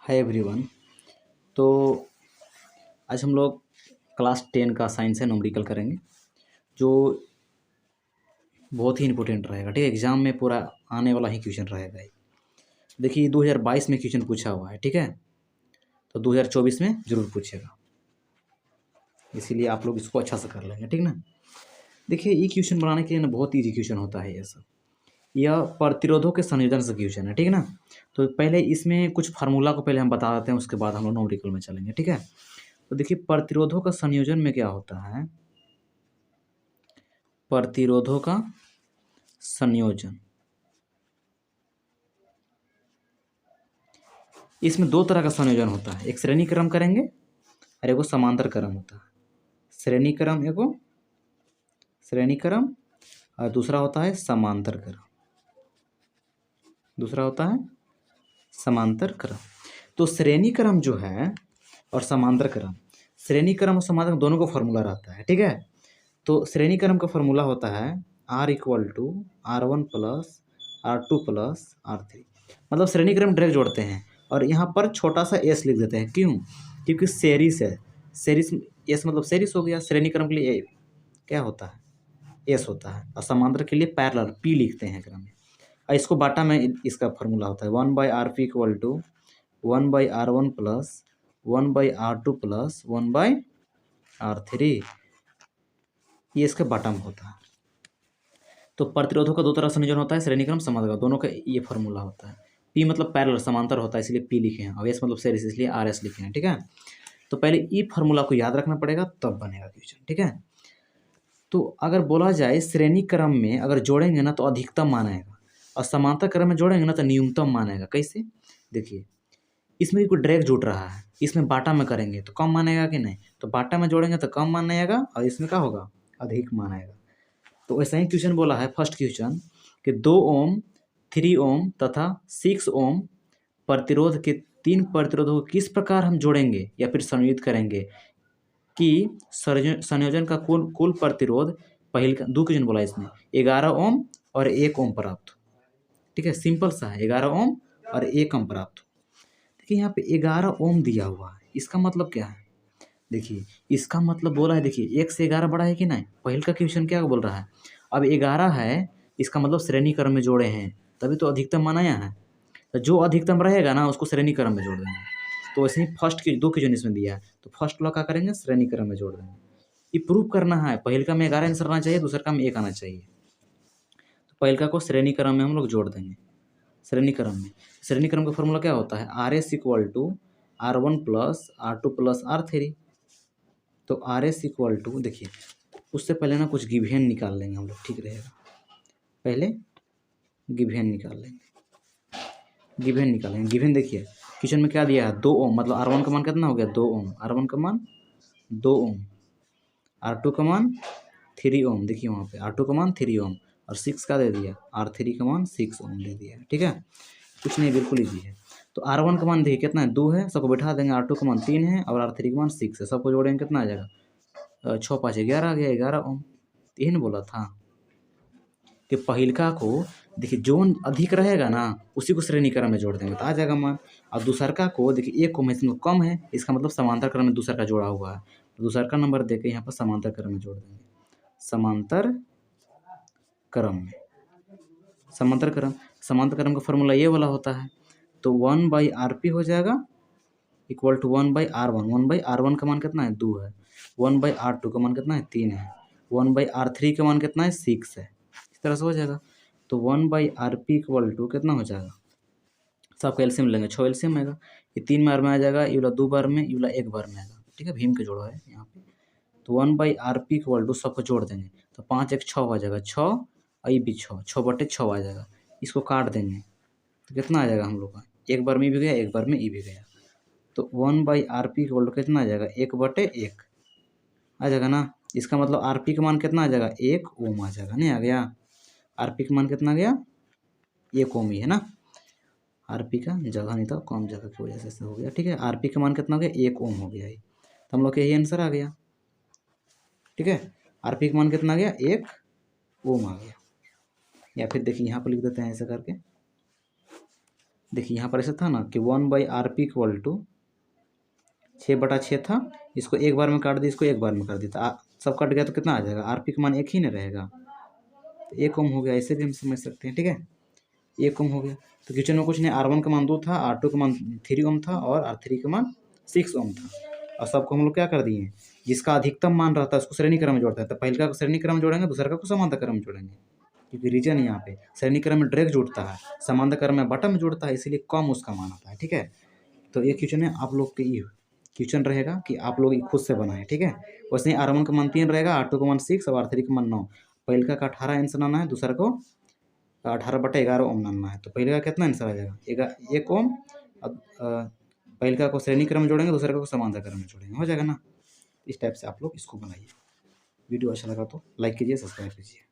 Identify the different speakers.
Speaker 1: Hi everyone. तो आज हम लोग क्लास 10 का साइंस है न्यूमेरिकल करेंगे, जो बहुत ही इंपॉर्टेंट रहेगा। ठीक है, एग्जाम में पूरा आने वाला ही क्वेश्चन रहेगा ये। देखिए 2022 में क्वेश्चन पूछा हुआ है, ठीक है, तो 2024 में जरूर पूछेगा, इसीलिए आप लोग इसको अच्छा से कर लेंगे, ठीक ना। देखिए ये क्वेश्चन बनाने के लिए ना बहुत ईजी क्वेश्चन होता है ये सब। यह प्रतिरोधों के संयोजन से क्वेश्चन है, ठीक है ना। तो पहले इसमें कुछ फार्मूला को पहले हम बता देते हैं, उसके बाद हम लोग न्यूमेरिकल में चलेंगे, ठीक है। तो देखिए प्रतिरोधों का संयोजन में क्या होता है, प्रतिरोधों का संयोजन, इसमें दो तरह का संयोजन होता है, एक श्रेणी क्रम करेंगे और एगो समांतर क्रम होता है। श्रेणी क्रम एगो श्रेणी क्रम और दूसरा होता है समांतर क्रम, दूसरा होता है समांतर क्रम। तो श्रेणी क्रम जो है और समांतर क्रम, श्रेणी क्रम और समांतर दोनों का फॉर्मूला रहता है, ठीक है। तो श्रेणी क्रम का फॉर्मूला होता है R equal to R1 plus R2 plus R3। मतलब श्रेणी क्रम डायरेक्ट जोड़ते हैं और यहाँ पर छोटा सा एस लिख देते हैं, क्यों? क्योंकि सेरीस है, सेरीस एस मतलब सेरीस हो गया। श्रेणी क्रम के लिए क्या होता है, एस होता है, और समांतर के लिए पैरेलल पी लिखते हैं क्रम में। और इसको बाटा में इसका फॉर्मूला होता है 1/RP equal to 1/R1 plus 1/R2 plus 1/R3। ये इसका बॉटम होता है। तो प्रतिरोधों का दो तरह संयोजन होता है, श्रेणी क्रम समांतर क्रम, दोनों का ये फॉर्मूला होता है। पी मतलब पैरेलल समांतर होता है, इसलिए पी लिखे हैं, और एस मतलब सीरीज, इसलिए आर एस लिखे हैं, ठीक है। तो पहले ई फॉर्मूला को याद रखना पड़ेगा, तब बनेगा क्वेश्चन, ठीक है। तो अगर बोला जाए श्रेणी क्रम में अगर जोड़ेंगे ना तो अधिकतम मान आएगा, और समांतर क्रम में जोड़ेंगे ना तो न्यूनतम मान आएगा। कैसे? देखिए इसमें कोई डायरेक्ट जुड़ रहा है, इसमें बाटा में करेंगे तो कम मानेगा कि नहीं, तो बाटा में जोड़ेंगे तो कम मान आएगा, और इसमें क्या होगा, अधिक मान आएगा। तो ऐसा ही क्वेश्चन बोला है फर्स्ट क्वेश्चन कि 2 ओम 3 ओम तथा 6 ओम प्रतिरोध के तीन प्रतिरोधों को किस प्रकार हम जोड़ेंगे या फिर संयोजित करेंगे कि संयोजन का कुल कुल प्रतिरोध पहले का दो क्वेश्चन बोला है इसमें 11 ओम और 1 ओम प्राप्त हो। ठीक है, सिंपल सा है, 11 ओम और 1 ओम प्राप्त हो। देखिए यहाँ पे 11 ओम दिया हुआ है, इसका मतलब क्या है? देखिए इसका मतलब बोला है, देखिए 1 से 11 बड़ा है कि नहीं, पहले का क्वेश्चन क्या बोल रहा है, अब 11 है, इसका मतलब श्रेणी क्रम में जोड़े हैं, तभी तो अधिकतम मान आया है। तो जो अधिकतम रहेगा ना उसको श्रेणी क्रम में जोड़ देंगे। तो वैसे ही फर्स्ट के दो क्वेश्चन इसमें दिया है, तो फर्स्ट वाला क्या करेंगे, श्रेणी क्रम में जोड़ देंगे। ये प्रूव करना है, पहले का में 11 आंसर आना चाहिए, दूसरे का में 1 आना चाहिए। तो पहले का को श्रेणी क्रम में हम लोग जोड़ देंगे। श्रेणी क्रम में, श्रेणी क्रम का फॉर्मूला क्या होता है, R S equal to R1 plus R2 plus R3। तो आर एस इक्वल टू, देखिए उससे पहले ना कुछ गिवेन निकाल लेंगे हम लोग, ठीक रहेगा। पहले गिवेन निकाल लेंगे, गिवेन निकालेंगे। गिवेन देखिए क्वेश्चन में क्या दिया है, 2 ओम, मतलब R1 का मान कितना हो गया, 2 ओम, R1 का मान 2 ओम, R2 का मान 3 ओम, देखिए वहाँ पे R2 का मान 3 ओम, और 6 का दे दिया, R3 का मान 6 ओम दे दिया, ठीक है। कुछ नहीं, बिल्कुल ईजी है। तो R1 का मान देखिए कितना है, 2 है, सबको बैठा देंगे। R2 का मान 3 है और R3 का मान 6 है, सबको जोड़ेंगे कितना आ जाएगा, 6 5 11 आ गया, 11 ओम। यही ना बोला था कि पहिलका को देखिए जो अधिक रहेगा ना उसी को श्रेणी क्रम में जोड़ देंगे तो आ जाएगा मान, और दूसरका को देखिए 1 ओम है, इसमें कम है, इसका मतलब समांतर क्रम में दूसरा का जोड़ा हुआ है, तो दूसरा का नंबर देके यहाँ पर समांतर क्रम में जोड़ देंगे। समांतर क्रम में, समांतर क्रम का फॉर्मूला ये वाला होता है। तो 1/RP हो जाएगा इक्वल टू 1/R1। 1/R1 का मान कितना है, 2 है। 1/R2 का मान कितना है, 3 है। 1/R3 का मान कितना है, 6 है। इस तरह से हो जाएगा। तो 1/RP इक्वल टू कितना हो जाएगा, सबका एलसीएम लेंगे, 6 एलसीएम आएगा। ये 3 बार में आ जाएगा, ये वाला 2 बार में, ये वाला 1 बार में आएगा, ठीक है। भीम के जोड़ा है यहाँ पे। तो 1/RP इक्वल टू सबको जोड़ देंगे तो 5 1 6 हो जाएगा, 6 और ये भी 6, 6/6 आ जाएगा। इसको काट देंगे तो कितना आ जाएगा हम लोग का, 1 बार में भी गया, 1 बार में ई भी गया। तो 1/RP इक्वल टू कितना आ जाएगा, 1/1 आ जाएगा ना। इसका मतलब RP का मान कितना आ जाएगा, 1 ओम आ जाएगा, नहीं आ गया। RP का मान कितना आ गया, 1 ओम ही है ना। RP का जगह नहीं था, कम जगह की वजह से ऐसा हो गया, ठीक है। RP का मान कितना हो गया, 1 ओम हो गया, तो हम लोग का यही आंसर आ गया, ठीक है। RP का मान कितना आ गया, 1 ओम आ गया। या फिर देखिए यहाँ पर लिख देते हैं ऐसा करके, देखिए यहाँ पर ऐसा था ना कि 1/RP इक्वल टू 6/6 था, इसको एक बार में काट दिया, इसको एक बार में कर दिया, सब कट गया तो कितना आ जाएगा, RP का मान एक ही ना रहेगा, तो 1 ओम हो गया। ऐसे भी हम समझ सकते हैं, ठीक है, 1 ओम हो गया। तो क्वेश्चन में कुछ नहीं, R1 का मान 2 था, R2 का मान 3 ओम था और R3 का मान 6 ओम था। और सबको हम लोग क्या कर दिए, जिसका अधिकतम मान रहता है उसको श्रेणी क्रम में जोड़ते हैं। तो पहले का श्रेणी क्रम में जोड़ेंगे, दूसरा का समांतर क्रम में जोड़ेंगे, क्योंकि रीजन यहाँ पे श्रेणी क्रम में डायरेक्ट जुड़ता है, समांतर क्रम में बटन में जुड़ता है, इसीलिए कम उसका मान आता है, ठीक है। तो ये क्वेश्चन है, आप लोग के ये क्वेश्चन रहेगा कि आप लोग खुद से बनाएं, ठीक है। वैसे ही R1 का मान 3 रहेगा, R2 का मान 6 और R3 का मान 9। पहले का 18 आंसर आना है, दूसरा को 18/11 ओम मानना है। तो पहले का कितना आंसर आ जाएगा, 1 ओम। पहले का को श्रेणी क्रम में जोड़ेंगे, दूसरे को समांतर क्रम में जोड़ेंगे, हो जाएगा ना। इस टाइप से आप लोग इसको बनाइए। वीडियो अच्छा लगा तो लाइक कीजिए, सब्सक्राइब कीजिए।